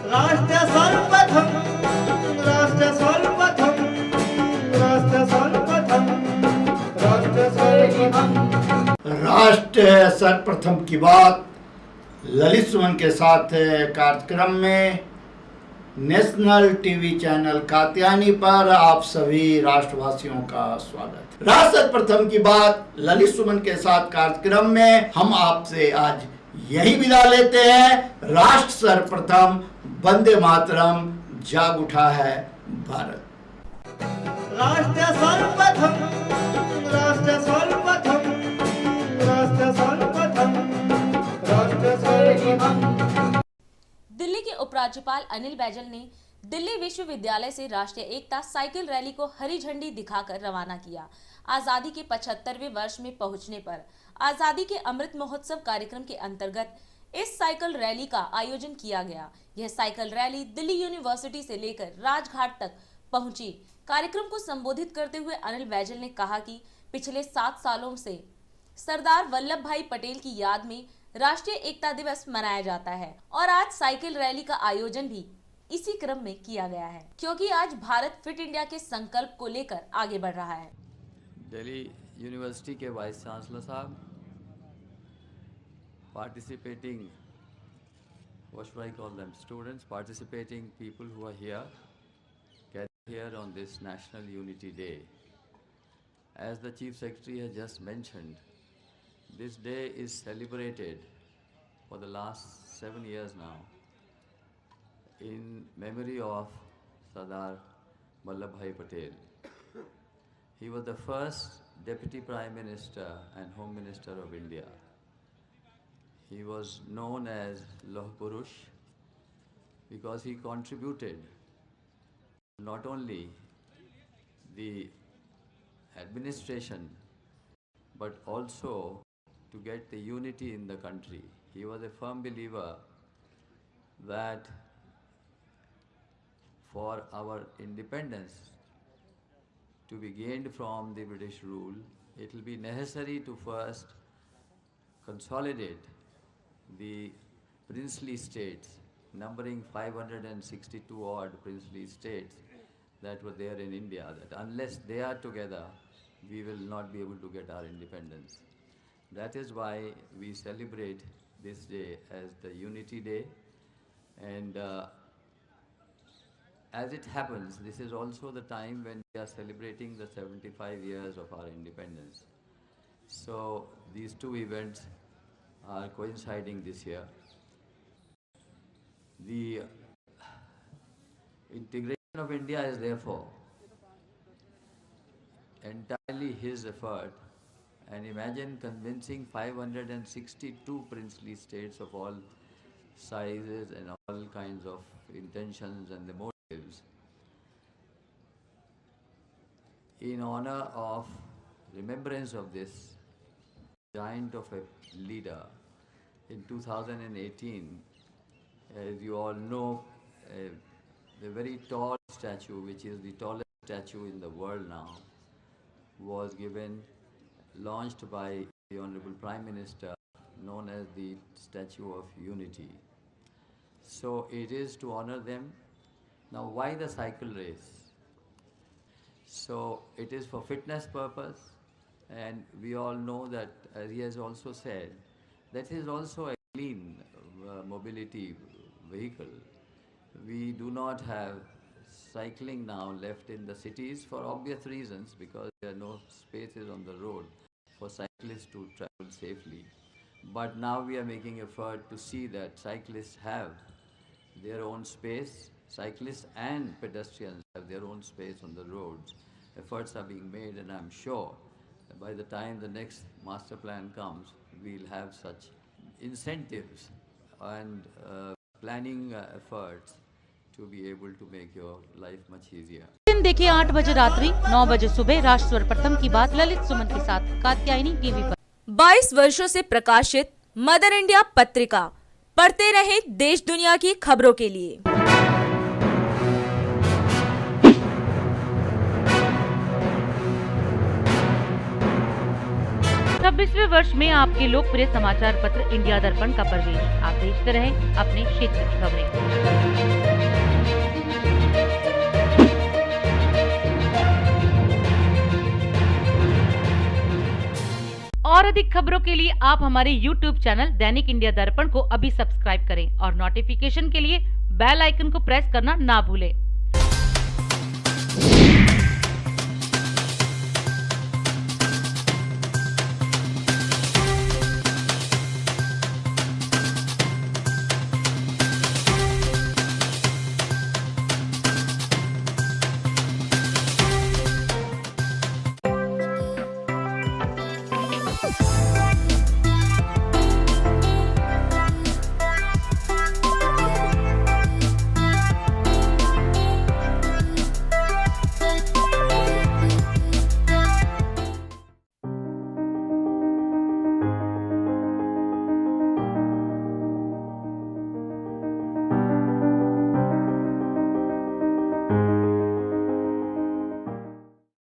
राष्ट्र सर्वप्रथम, राष्ट्र सर्वप्रथम, राष्ट्र सर्वप्रथम, राष्ट्र सर्वप्रथम। राष्ट्र सर्वप्रथम की बात ललित सुमन के साथ कार्यक्रम में नेशनल टीवी चैनल कात्यायनी पर आप सभी राष्ट्रवासियों का स्वागत। राष्ट्र सर्वप्रथम की बात ललित सुमन के साथ कार्यक्रम में हम आपसे आज यही विदा लेते हैं। राष्ट्र सर्वप्रथम, वंदे मातरम, जाग उठा है भारत। राष्ट्र सर्वप्रथम, राष्ट्र सर्वप्रथम, राष्ट्र सर्वप्रथम, राष्ट्र सर्वप्रथम। दिल्ली के उपराज्यपाल अनिल बैजल ने दिल्ली विश्वविद्यालय से राष्ट्रीय एकता साइकिल रैली को हरी झंडी दिखाकर रवाना किया। आजादी के 75वें वर्ष में पहुंचने पर आजादी के अमृत महोत्सव कार्यक्रम के अंतर्गत इस साइकिल रैली का आयोजन किया गया। यह साइकिल रैली दिल्ली यूनिवर्सिटी से लेकर राजघाट तक पहुंची। कार्यक्रम को संबोधित करते हुए अनिल बैजल ने कहा कि पिछले 7 सालों से सरदार वल्लभ भाई पटेल की याद में राष्ट्रीय एकता दिवस मनाया जाता है और आज साइकिल रैली का आयोजन भी इसी क्रम में किया गया है, क्योंकि आज भारत फिट इंडिया के संकल्प को लेकर आगे बढ़ रहा है। दिल्ली यूनिवर्सिटी के वाइस चांसलर साहब, participating, what should I call them, students, participating people who are here, gathered here on this National Unity Day. As the Chief Secretary has just mentioned, this day is celebrated for the last 7 years now in memory of Sardar Vallabhbhai Patel. He was the first Deputy Prime Minister and Home Minister of India. He was known as Lauh Purush because he contributed not only the administration but also to get the unity in the country. He was a firm believer that for our independence to be gained from the British rule, it will be necessary to first consolidate the princely states, numbering 562 odd princely states that were there in India, that unless they are together, we will not be able to get our independence. That is why we celebrate this day as the Unity Day, and as it happens, this is also the time when we are celebrating the 75 years of our independence. So these two events are coinciding this year. The integration of India is therefore entirely his effort, and imagine convincing 562 princely states of all sizes and all kinds of intentions and the motives in honor of remembrance of this giant of a leader. In 2018, as you all know, the very tall statue, which is the tallest statue in the world now, was launched by the Honorable Prime Minister, known as the Statue of Unity. So it is to honor them. Now, why the cycle race? So it is for fitness purpose, and we all know that, as he has also said, that is also a clean mobility vehicle. We do not have cycling now left in the cities for obvious reasons, because there are no spaces on the road for cyclists to travel safely. But now we are making effort to see that cyclists have their own space, cyclists and pedestrians have their own space on the roads. Efforts are being made, and I'm sure that by the time the next master plan comes, we'll have such incentives and planning efforts to be able to make your life much easier. दिन देखिए 8 बजे रात्रि 9 बजे सुबह राष्ट्र सर्वप्रथम की बात ललित सुमन के साथ कात्यायनी टीवी पर। 22 वर्षों से प्रकाशित मदर इंडिया पत्रिका, पढ़ते रहे देश दुनिया की खबरों के लिए। 26वें वर्ष में आपके लोकप्रिय समाचार पत्र इंडिया दर्पण का प्रवेश। आप देखते रहें अपने क्षेत्र की खबरें। अधिक खबरों के लिए आप हमारे YouTube चैनल दैनिक इंडिया दर्पण को अभी सब्सक्राइब करें और नोटिफिकेशन के लिए बेल आइकन को प्रेस करना ना भूलें।